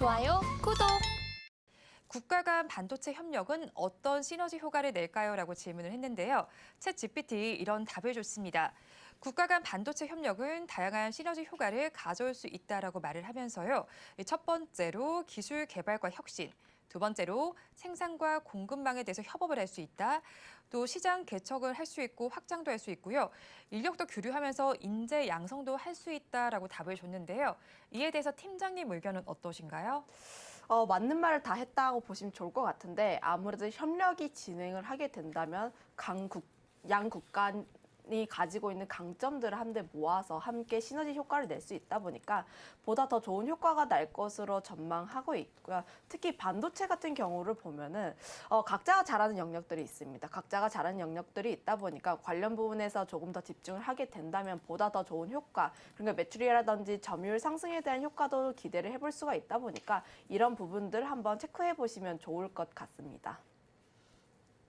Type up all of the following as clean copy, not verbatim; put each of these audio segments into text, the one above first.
좋아요, 구독! 국가 간 반도체 협력은 어떤 시너지 효과를 낼까요? 라고 질문을 했는데요. 챗 GPT 이런 답을 줬습니다. 국가 간 반도체 협력은 다양한 시너지 효과를 가져올 수 있다라고 말을 하면서요. 첫 번째로 기술 개발과 혁신, 두 번째로 생산과 공급망에 대해서 협업을 할 수 있다. 또 시장 개척을 할 수 있고 확장도 할 수 있고요. 인력도 교류하면서 인재 양성도 할 수 있다라고 답을 줬는데요. 이에 대해서 팀장님 의견은 어떠신가요? 맞는 말을 다 했다고 보시면 좋을 것 같은데 아무래도 협력이 진행을 하게 된다면 양 국간이 가지고 있는 강점들을 한데 모아서 함께 시너지 효과를 낼 수 있다 보니까 보다 더 좋은 효과가 날 것으로 전망하고 있고요. 특히 반도체 같은 경우를 보면은 각자가 잘하는 영역들이 있습니다. 각자가 잘하는 영역들이 있다 보니까 관련 부분에서 조금 더 집중을 하게 된다면 보다 더 좋은 효과, 그러니까 매출이라든지 점유율 상승에 대한 효과도 기대를 해볼 수가 있다 보니까 이런 부분들 한번 체크해 보시면 좋을 것 같습니다.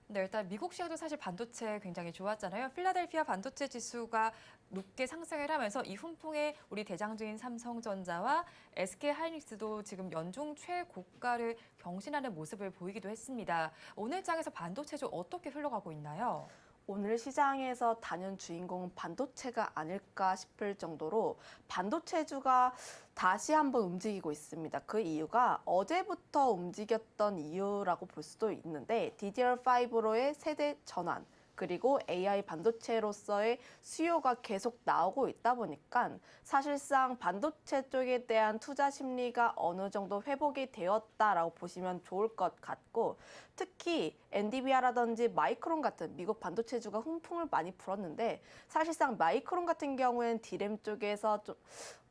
네, 일단 미국 시장도 사실 반도체 굉장히 좋았잖아요. 필라델피아 반도체 지수가 높게 상승을 하면서 이 훈풍에 우리 대장주인 삼성전자와 SK하이닉스도 지금 연중 최고가를 경신하는 모습을 보이기도 했습니다. 오늘 장에서 반도체주 어떻게 흘러가고 있나요? 오늘 시장에서 단연 주인공은 반도체가 아닐까 싶을 정도로 반도체주가 다시 한번 움직이고 있습니다. 그 이유가 어제부터 움직였던 이유라고 볼 수도 있는데 DDR5로의 세대 전환, 그리고 AI 반도체로서의 수요가 계속 나오고 있다 보니까 사실상 반도체 쪽에 대한 투자 심리가 어느 정도 회복이 되었다라고 보시면 좋을 것 같고, 특히 엔비디아라든지 마이크론 같은 미국 반도체주가 훈풍을 많이 불었는데 사실상 마이크론 같은 경우에는 디램 쪽에서 좀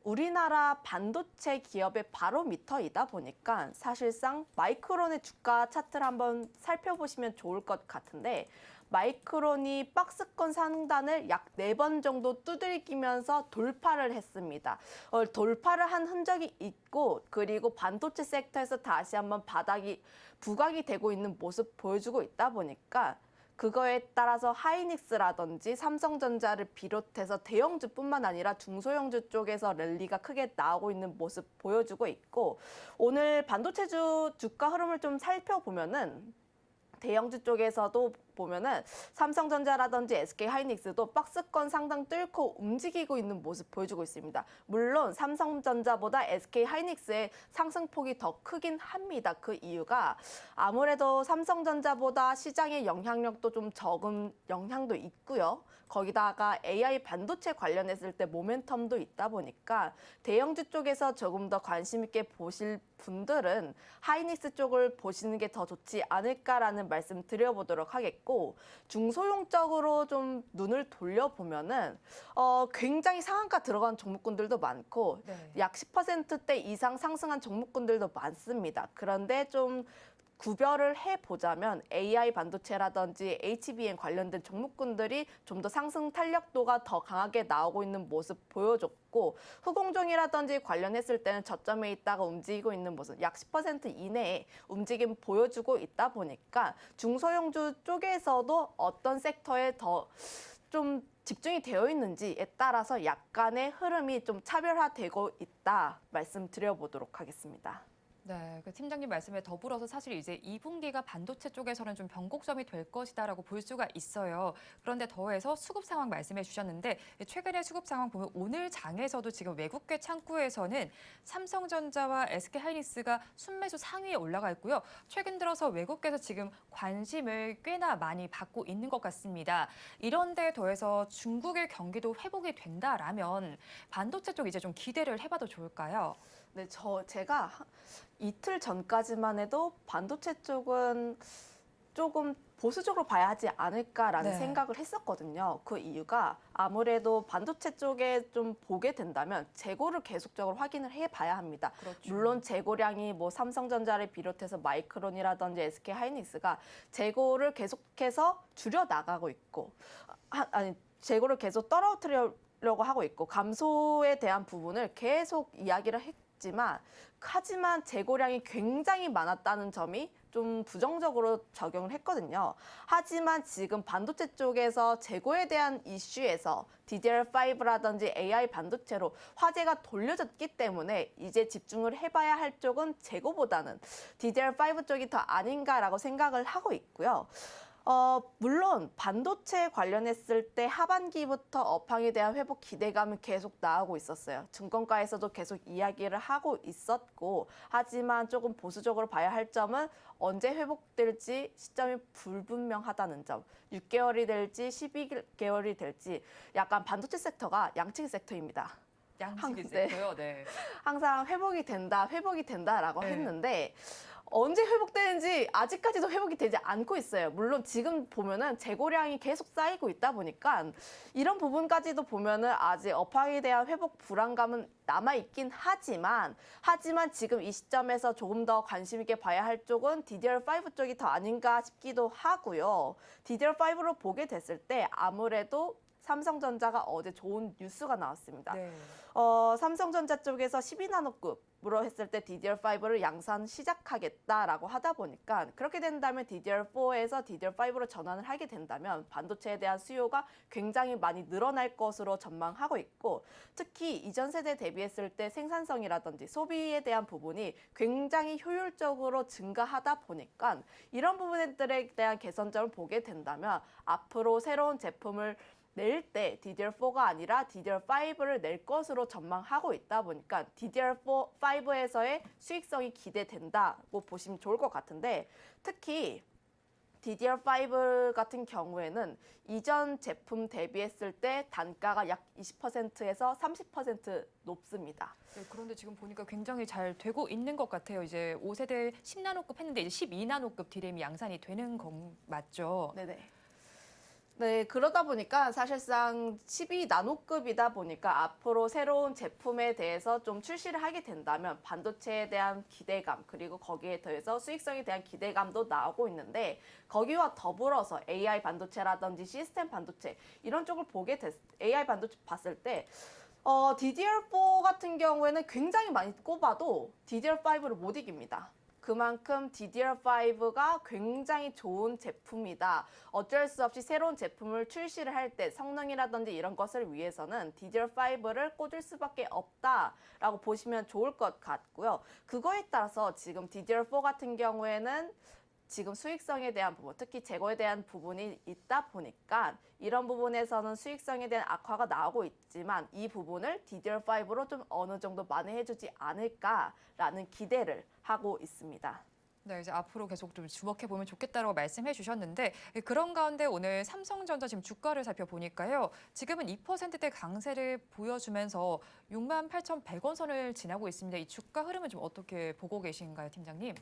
우리나라 반도체 기업의 바로미터이다 보니까 사실상 마이크론의 주가 차트를 한번 살펴보시면 좋을 것 같은데, 마이크론이 박스권 상단을 약 4번 정도 두들기면서 돌파를 했습니다. 돌파를 한 흔적이 있고, 그리고 반도체 섹터에서 다시 한번 바닥이 부각이 되고 있는 모습 보여주고 있다 보니까 그거에 따라서 하이닉스라든지 삼성전자를 비롯해서 대형주뿐만 아니라 중소형주 쪽에서 랠리가 크게 나오고 있는 모습 보여주고 있고, 오늘 반도체주 주가 흐름을 좀 살펴보면은 대형주 쪽에서도 보면은 삼성전자라든지 SK하이닉스도 박스권 상당 뚫고 움직이고 있는 모습 보여주고 있습니다. 물론 삼성전자보다 SK하이닉스의 상승폭이 더 크긴 합니다. 그 이유가 아무래도 삼성전자보다 시장의 영향력도 좀 적은 영향도 있고요. 거기다가 AI 반도체 관련했을 때 모멘텀도 있다 보니까 대형주 쪽에서 조금 더 관심 있게 보실 분들은 하이닉스 쪽을 보시는 게 더 좋지 않을까라는 말씀 드려보도록 하겠고, 중소형적으로 좀 눈을 돌려보면은 굉장히 상한가 들어간 종목군들도 많고 네. 약 10%대 이상 상승한 종목군들도 많습니다. 그런데 좀 구별을 해보자면 AI 반도체라든지 HBM 관련된 종목군들이 좀 더 상승 탄력도가 더 강하게 나오고 있는 모습 보여줬고, 후공정이라든지 관련했을 때는 저점에 있다가 움직이고 있는 모습 약 10% 이내에 움직임 보여주고 있다 보니까 중소형주 쪽에서도 어떤 섹터에 더 좀 집중이 되어 있는지에 따라서 약간의 흐름이 좀 차별화되고 있다 말씀드려보도록 하겠습니다. 네, 그 팀장님 말씀에 더불어서 사실 이제 2분기가 반도체 쪽에서는 좀 변곡점이 될 것이다라고 볼 수가 있어요. 그런데 더해서 수급 상황 말씀해 주셨는데 최근의 수급 상황 보면 오늘 장에서도 지금 외국계 창구에서는 삼성전자와 SK하이닉스가 순매수 상위에 올라가 있고요. 최근 들어서 외국계에서 지금 관심을 꽤나 많이 받고 있는 것 같습니다. 이런데 더해서 중국의 경기도 회복이 된다라면 반도체 쪽 이제 좀 기대를 해봐도 좋을까요? 네, 제가 이틀 전까지만 해도 반도체 쪽은 조금 보수적으로 봐야 하지 않을까라는 네. 생각을 했었거든요. 그 이유가 아무래도 반도체 쪽에 좀 보게 된다면 재고를 계속적으로 확인을 해봐야 합니다. 그렇죠. 물론 재고량이 뭐 삼성전자를 비롯해서 마이크론이라든지 SK하이닉스가 재고를 계속해서 줄여 나가고 있고, 재고를 계속 떨어뜨리려고 하고 있고, 감소에 대한 부분을 계속 이야기를 하지만 재고량이 굉장히 많았다는 점이 좀 부정적으로 적용을 했거든요. 하지만 지금 반도체 쪽에서 재고에 대한 이슈에서 DDR5라든지 AI 반도체로 화제가 돌려졌기 때문에 이제 집중을 해봐야 할 쪽은 재고보다는 DDR5 쪽이 더 아닌가라고 생각을 하고 있고요. 물론 반도체 관련했을 때 하반기부터 업황에 대한 회복 기대감은 계속 나오고 있었어요. 증권가에서도 계속 이야기를 하고 있었고, 하지만 조금 보수적으로 봐야 할 점은 언제 회복될지 시점이 불분명하다는 점. 6개월이 될지 12개월이 될지 약간 반도체 섹터가 양측 섹터입니다. 양측이 네. 있어요. 네. 항상 회복이 된다라고 네. 했는데 언제 회복되는지 아직까지도 회복이 되지 않고 있어요. 물론 지금 보면은 재고량이 계속 쌓이고 있다 보니까 이런 부분까지도 보면은 아직 업황에 대한 회복 불안감은 남아있긴 하지만 지금 이 시점에서 조금 더 관심 있게 봐야 할 쪽은 DDR5 쪽이 더 아닌가 싶기도 하고요. DDR5로 보게 됐을 때 아무래도 삼성전자가 어제 좋은 뉴스가 나왔습니다. 네. 삼성전자 쪽에서 12나노급으로 했을 때 DDR5를 양산 시작하겠다라고 하다 보니까 그렇게 된다면 DDR4에서 DDR5로 전환을 하게 된다면 반도체에 대한 수요가 굉장히 많이 늘어날 것으로 전망하고 있고 특히 이전 세대 대비했을 때 생산성이라든지 소비에 대한 부분이 굉장히 효율적으로 증가하다 보니까 이런 부분들에 대한 개선점을 보게 된다면 앞으로 새로운 제품을 낼 때 DDR4가 아니라 DDR5를 낼 것으로 전망하고 있다 보니까 DDR5에서의 수익성이 기대된다고 보시면 좋을 것 같은데 특히 DDR5 같은 경우에는 이전 제품 대비했을 때 단가가 약 20%에서 30% 높습니다. 네, 그런데 지금 보니까 굉장히 잘 되고 있는 것 같아요. 이제 5세대 10나노급 했는데 이제 12나노급 D램이 양산이 되는 건 맞죠? 네네. 네, 그러다 보니까 사실상 12나노급이다 보니까 앞으로 새로운 제품에 대해서 좀 출시를 하게 된다면 반도체에 대한 기대감 그리고 거기에 더해서 수익성에 대한 기대감도 나오고 있는데 거기와 더불어서 AI 반도체라든지 시스템 반도체 이런 쪽을 AI 반도체 봤을 때 DDR4 같은 경우에는 굉장히 많이 꼽아도 DDR5를 못 이깁니다. 그만큼 DDR5가 굉장히 좋은 제품이다. 어쩔 수 없이 새로운 제품을 출시를 할 때 성능이라든지 이런 것을 위해서는 DDR5를 꽂을 수밖에 없다라고 보시면 좋을 것 같고요. 그거에 따라서 지금 DDR4 같은 경우에는 지금 수익성에 대한 부분, 특히 재고에 대한 부분이 있다 보니까 이런 부분에서는 수익성에 대한 악화가 나오고 있지만 이 부분을 DDR5로 좀 어느 정도 만회해주지 않을까라는 기대를 하고 있습니다. 네, 이제 앞으로 계속 좀 주목해 보면 좋겠다라고 말씀해 주셨는데 그런 가운데 오늘 삼성전자 지금 주가를 살펴보니까요. 지금은 2%대 강세를 보여주면서 68,100원 선을 지나고 있습니다. 이 주가 흐름은 좀 어떻게 보고 계신가요, 팀장님?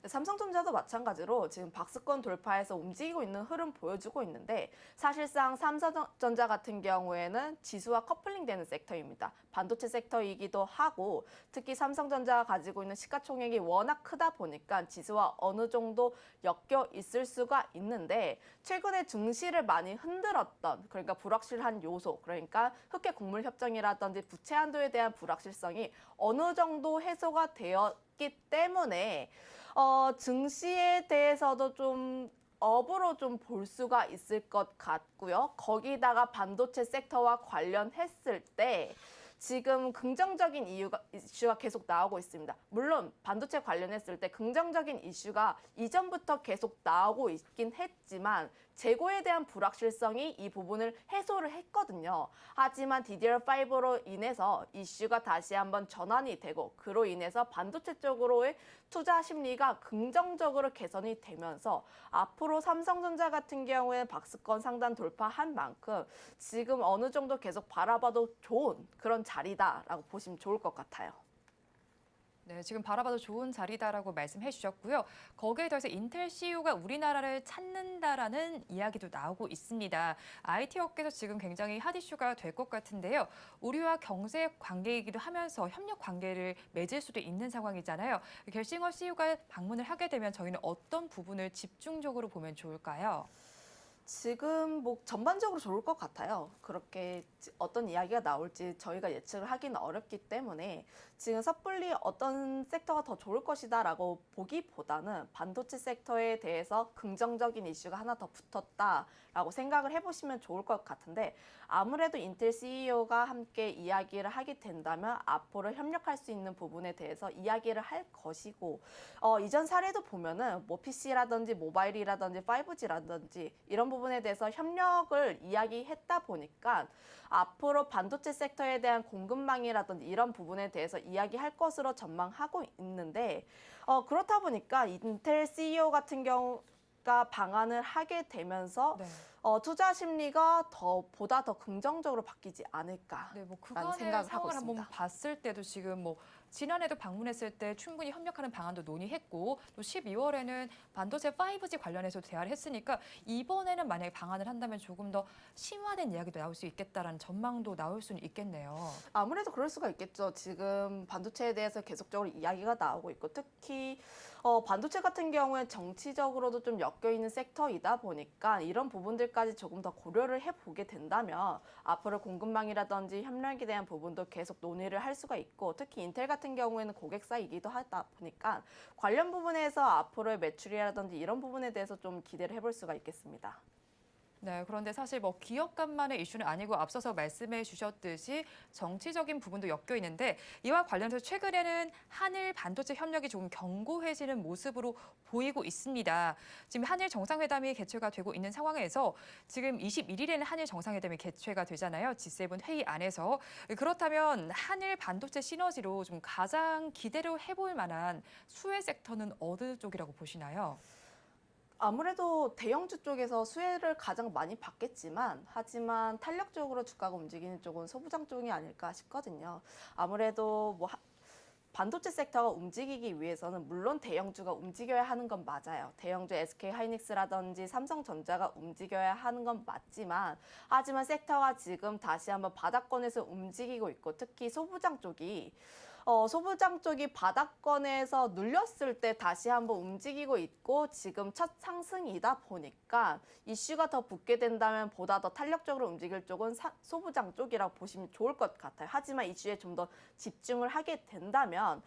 삼성전자도 마찬가지로 지금 박스권 돌파해서 움직이고 있는 흐름 보여주고 있는데 사실상 삼성전자 같은 경우에는 지수와 커플링되는 섹터입니다. 반도체 섹터이기도 하고 특히 삼성전자가 가지고 있는 시가총액이 워낙 크다 보니까 지수와 어느 정도 엮여 있을 수가 있는데 최근에 증시를 많이 흔들었던 그러니까 불확실한 요소 그러니까 흑해 곡물 협정이라든지 부채 한도에 대한 불확실성이 어느 정도 해소가 되었기 때문에 증시에 대해서도 좀 업으로 좀 볼 수가 있을 것 같고요. 거기다가 반도체 섹터와 관련했을 때 지금 긍정적인 이슈가 계속 나오고 있습니다. 물론 반도체 관련했을 때 긍정적인 이슈가 이전부터 계속 나오고 있긴 했지만 재고에 대한 불확실성이 이 부분을 해소를 했거든요. 하지만 DDR5로 인해서 이슈가 다시 한번 전환이 되고 그로 인해서 반도체 쪽으로의 투자 심리가 긍정적으로 개선이 되면서 앞으로 삼성전자 같은 경우에는 박스권 상단 돌파한 만큼 지금 어느 정도 계속 바라봐도 좋은 그런 자리다라고 보시면 좋을 것 같아요. 네, 지금 바라봐도 좋은 자리다라고 말씀해 주셨고요. 거기에 더해서 인텔 CEO가 우리나라를 찾는다라는 이야기도 나오고 있습니다. IT 업계에서 지금 굉장히 핫 이슈가 될 것 같은데요. 우리와 경제 관계이기도 하면서 협력 관계를 맺을 수도 있는 상황이잖아요. 겔싱어 CEO가 방문을 하게 되면 저희는 어떤 부분을 집중적으로 보면 좋을까요? 지금 뭐 전반적으로 좋을 것 같아요. 그렇게 어떤 이야기가 나올지 저희가 예측을 하기는 어렵기 때문에 지금 섣불리 어떤 섹터가 더 좋을 것이다라고 보기보다는 반도체 섹터에 대해서 긍정적인 이슈가 하나 더 붙었다라고 생각을 해보시면 좋을 것 같은데 아무래도 인텔 CEO가 함께 이야기를 하게 된다면 앞으로 협력할 수 있는 부분에 대해서 이야기를 할 것이고 이전 사례도 보면은 뭐 PC라든지 모바일이라든지 5G라든지 이런 부분에 대해서 협력을 이야기했다 보니까 앞으로 반도체 섹터에 대한 공급망이라든지 이런 부분에 대해서 이야기할 것으로 전망하고 있는데 그렇다 보니까 인텔 CEO 같은 경우가 방한을 하게 되면서 네. 투자 심리가 보다 더 긍정적으로 바뀌지 않을까. 네, 뭐 라는 그간의 생각을 하고 상황을 한번 있습니다. 봤을 때도 지금 뭐 지난해도 방문했을 때 충분히 협력하는 방안도 논의했고 또 12월에는 반도체 5G 관련해서 대화를 했으니까 이번에는 만약에 방안을 한다면 조금 더 심화된 이야기도 나올 수 있겠다라는 전망도 나올 수는 있겠네요. 아무래도 그럴 수가 있겠죠. 지금 반도체에 대해서 계속적으로 이야기가 나오고 있고 특히 반도체 같은 경우에 정치적으로도 좀 엮여 있는 섹터이다 보니까 이런 부분들까지 조금 더 고려를 해보게 된다면 앞으로 공급망이라든지 협력에 대한 부분도 계속 논의를 할 수가 있고 특히 인텔 같은 경우에는 고객사이기도 하다 보니까 관련 부분에서 앞으로의 매출이라든지 이런 부분에 대해서 좀 기대를 해볼 수가 있겠습니다. 네, 그런데 사실 뭐 기업 간만의 이슈는 아니고 앞서서 말씀해 주셨듯이 정치적인 부분도 엮여 있는데 이와 관련해서 최근에는 한일 반도체 협력이 조금 견고해지는 모습으로 보이고 있습니다. 지금 한일 정상회담이 개최가 되고 있는 상황에서 지금 21일에는 한일 정상회담이 개최가 되잖아요. G7 회의 안에서. 그렇다면 한일 반도체 시너지로 좀 가장 기대를 해볼 만한 수혜 섹터는 어느 쪽이라고 보시나요? 아무래도 대형주 쪽에서 수혜를 가장 많이 받겠지만 하지만 탄력적으로 주가가 움직이는 쪽은 소부장 쪽이 아닐까 싶거든요. 아무래도 반도체 섹터가 움직이기 위해서는 물론 대형주가 움직여야 하는 건 맞아요. 대형주 SK 하이닉스라든지 삼성전자가 움직여야 하는 건 맞지만 하지만 섹터가 지금 다시 한번 바닥권에서 움직이고 있고 특히 소부장 쪽이 바닥권에서 눌렸을 때 다시 한번 움직이고 있고 지금 첫 상승이다 보니까 이슈가 더 붙게 된다면 보다 더 탄력적으로 움직일 쪽은 소부장 쪽이라고 보시면 좋을 것 같아요. 하지만 이슈에 좀 더 집중을 하게 된다면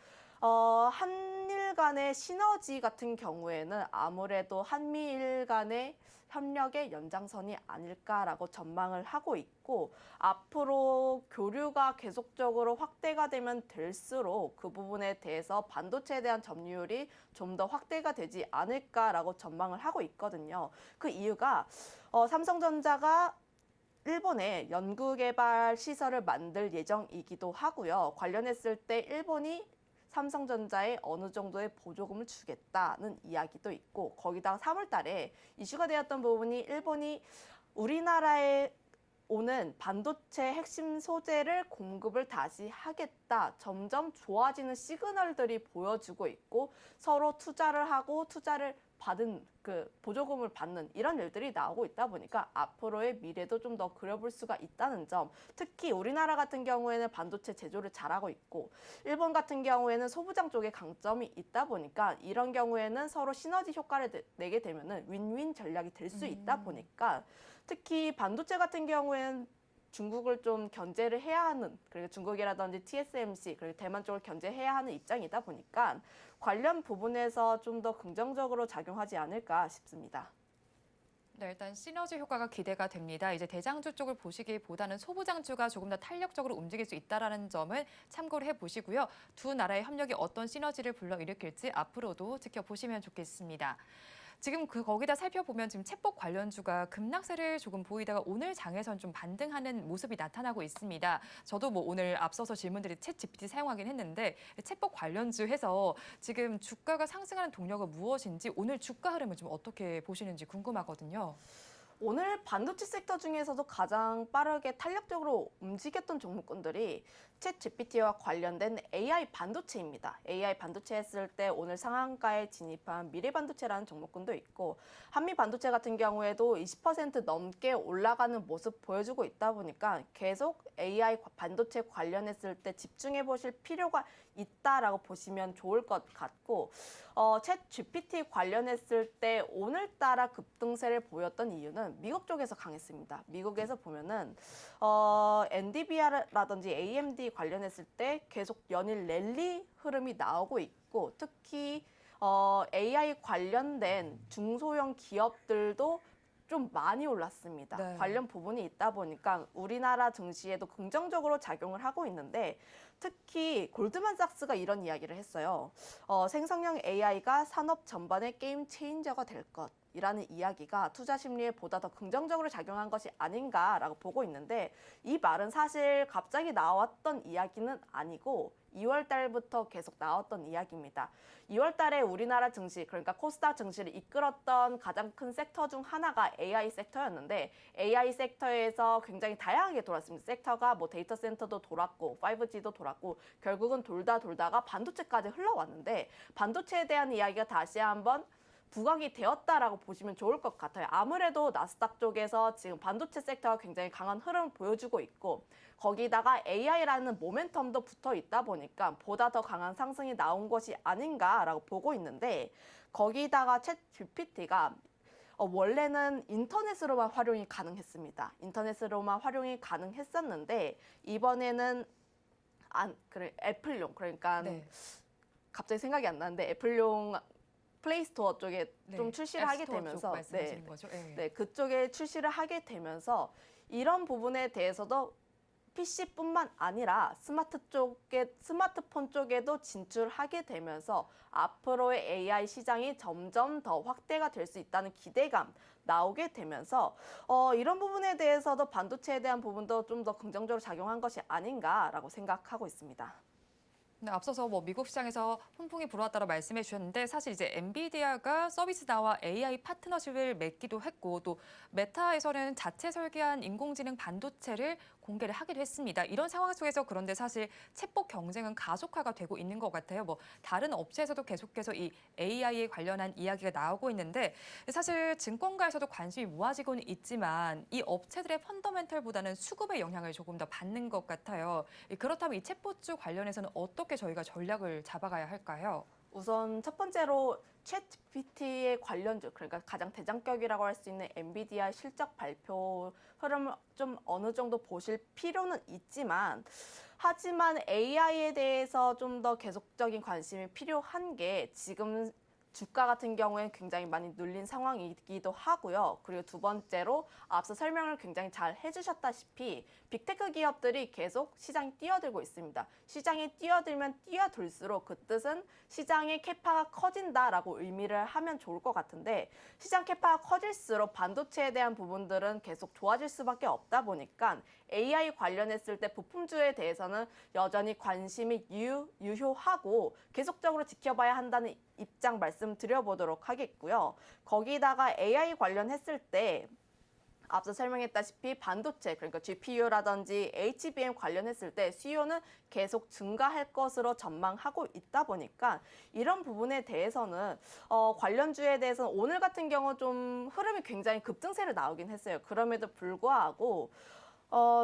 한일 간의 시너지 같은 경우에는 아무래도 한미일 간의 협력의 연장선이 아닐까라고 전망을 하고 있고 앞으로 교류가 계속적으로 확대가 되면 될수록 그 부분에 대해서 반도체에 대한 점유율이 좀 더 확대가 되지 않을까라고 전망을 하고 있거든요. 그 이유가 삼성전자가 일본에 연구개발 시설을 만들 예정이기도 하고요. 관련했을 때 일본이 삼성전자에 어느 정도의 보조금을 주겠다는 이야기도 있고 거기다가 3월 달에 이슈가 되었던 부분이 일본이 우리나라에 오는 반도체 핵심 소재를 공급을 다시 하겠다. 점점 좋아지는 시그널들이 보여주고 있고 서로 투자를 하고 투자를 받은 보조금을 받는 이런 일들이 나오고 있다 보니까 앞으로의 미래도 좀 더 그려볼 수가 있다는 점. 특히 우리나라 같은 경우에는 반도체 제조를 잘하고 있고 일본 같은 경우에는 소부장 쪽에 강점이 있다 보니까 이런 경우에는 서로 시너지 효과를 내게 되면은 윈윈 전략이 될 수 있다 보니까 특히 반도체 같은 경우에는 중국을 좀 견제를 해야 하는 그리고 중국이라든지 TSMC 그리고 대만 쪽을 견제해야 하는 입장이다 보니까 관련 부분에서 좀 더 긍정적으로 작용하지 않을까 싶습니다. 네, 일단 시너지 효과가 기대가 됩니다. 이제 대장주 쪽을 보시기보다는 소부장주가 조금 더 탄력적으로 움직일 수 있다는 점을 참고를 해보시고요. 두 나라의 협력이 어떤 시너지를 불러일으킬지 앞으로도 지켜보시면 좋겠습니다. 지금 거기다 살펴보면 지금 챗봇 관련주가 급락세를 조금 보이다가 오늘 장에선 좀 반등하는 모습이 나타나고 있습니다. 저도 뭐 오늘 앞서서 질문드린 챗 GPT 사용하긴 했는데 챗봇 관련주 해서 지금 주가가 상승하는 동력은 무엇인지 오늘 주가 흐름을 좀 어떻게 보시는지 궁금하거든요. 오늘 반도체 섹터 중에서도 가장 빠르게 탄력적으로 움직였던 종목군들이 챗 GPT와 관련된 AI 반도체입니다. AI 반도체 했을 때 오늘 상한가에 진입한 미래반도체라는 종목군도 있고 한미 반도체 같은 경우에도 20% 넘게 올라가는 모습 보여주고 있다 보니까 계속 AI 반도체 관련했을 때 집중해 보실 필요가 있다라고 보시면 좋을 것 같고 챗 GPT 관련했을 때 오늘따라 급등세를 보였던 이유는 미국 쪽에서 강했습니다. 미국에서 보면은 엔비디아라든지 AMD 관련했을 때 계속 연일 랠리 흐름이 나오고 있고 특히 AI 관련된 중소형 기업들도 좀 많이 올랐습니다. 네. 관련 부분이 있다 보니까 우리나라 증시에도 긍정적으로 작용을 하고 있는데 특히 골드만삭스가 이런 이야기를 했어요. 생성형 AI가 산업 전반의 게임 체인저가 될 것이라는 이야기가 투자 심리에 보다 더 긍정적으로 작용한 것이 아닌가라고 보고 있는데 이 말은 사실 갑자기 나왔던 이야기는 아니고 2월 달부터 계속 나왔던 이야기입니다. 2월 달에 우리나라 증시, 그러니까 코스닥 증시를 이끌었던 가장 큰 섹터 중 하나가 AI 섹터였는데 AI 섹터에서 굉장히 다양하게 돌았습니다. 섹터가 뭐 데이터 센터도 돌았고 5G도 돌았고 결국은 돌다가 반도체까지 흘러왔는데 반도체에 대한 이야기가 다시 한번 부각이 되었다라고 보시면 좋을 것 같아요. 아무래도 나스닥 쪽에서 지금 반도체 섹터가 굉장히 강한 흐름을 보여주고 있고 거기다가 AI라는 모멘텀도 붙어 있다 보니까 보다 더 강한 상승이 나온 것이 아닌가라고 보고 있는데 거기다가 챗 GPT가 원래는 인터넷으로만 활용이 가능했습니다. 인터넷으로만 활용이 가능했었는데 이번에는 애플용 그러니까 네. 갑자기 생각이 안 나는데 애플용 플레이스토어 쪽에 네. 좀 출시를 하게 앱스토어 쪽 되면서 말씀하시는 거죠? 네. 네, 그쪽에 출시를 하게 되면서 이런 부분에 대해서도 PC뿐만 아니라 스마트폰 쪽에도 진출하게 되면서 앞으로의 AI 시장이 점점 더 확대가 될 수 있다는 기대감 나오게 되면서 이런 부분에 대해서도 반도체에 대한 부분도 좀 더 긍정적으로 작용한 것이 아닌가라고 생각하고 있습니다. 네, 앞서서 뭐 미국 시장에서 훈풍이 불어왔다고 말씀해 주셨는데 사실 이제 엔비디아가 서비스나와 AI 파트너십을 맺기도 했고 또 메타에서는 자체 설계한 인공지능 반도체를 공개를 하기도 했습니다. 이런 상황 속에서 그런데 사실 챗봇 경쟁은 가속화가 되고 있는 것 같아요. 뭐 다른 업체에서도 계속해서 이 AI에 관련한 이야기가 나오고 있는데 사실 증권가에서도 관심이 모아지고는 있지만 이 업체들의 펀더멘털보다는 수급의 영향을 조금 더 받는 것 같아요. 그렇다면 이 챗봇 관련해서는 어떻게 저희가 전략을 잡아가야 할까요? 우선 첫 번째로 챗 GPT의 관련주, 그러니까 가장 대장격이라고 할 수 있는 엔비디아 실적 발표 흐름을 좀 어느 정도 보실 필요는 있지만 하지만 AI에 대해서 좀 더 계속적인 관심이 필요한 게 지금 주가 같은 경우에 굉장히 많이 눌린 상황이기도 하고요. 그리고 두 번째로 앞서 설명을 굉장히 잘 해주셨다시피 빅테크 기업들이 계속 시장에 뛰어들고 있습니다. 시장에 뛰어들면 뛰어들수록 그 뜻은 시장의 캐파가 커진다라고 의미를 하면 좋을 것 같은데 시장 캐파가 커질수록 반도체에 대한 부분들은 계속 좋아질 수밖에 없다 보니까 AI 관련했을 때 부품주에 대해서는 여전히 관심이 유효하고 계속적으로 지켜봐야 한다는 입장 말씀드려보도록 하겠고요. 거기다가 AI 관련했을 때 앞서 설명했다시피 반도체, 그러니까 GPU라든지 HBM 관련했을 때 수요는 계속 증가할 것으로 전망하고 있다 보니까 이런 부분에 대해서는 관련주에 대해서는 오늘 같은 경우 좀 흐름이 굉장히 급등세를 나오긴 했어요. 그럼에도 불구하고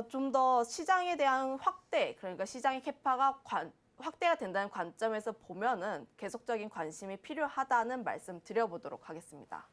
좀 더 시장에 대한 확대, 그러니까 시장의 캐파가 확대가 된다는 관점에서 보면은 계속적인 관심이 필요하다는 말씀 드려보도록 하겠습니다.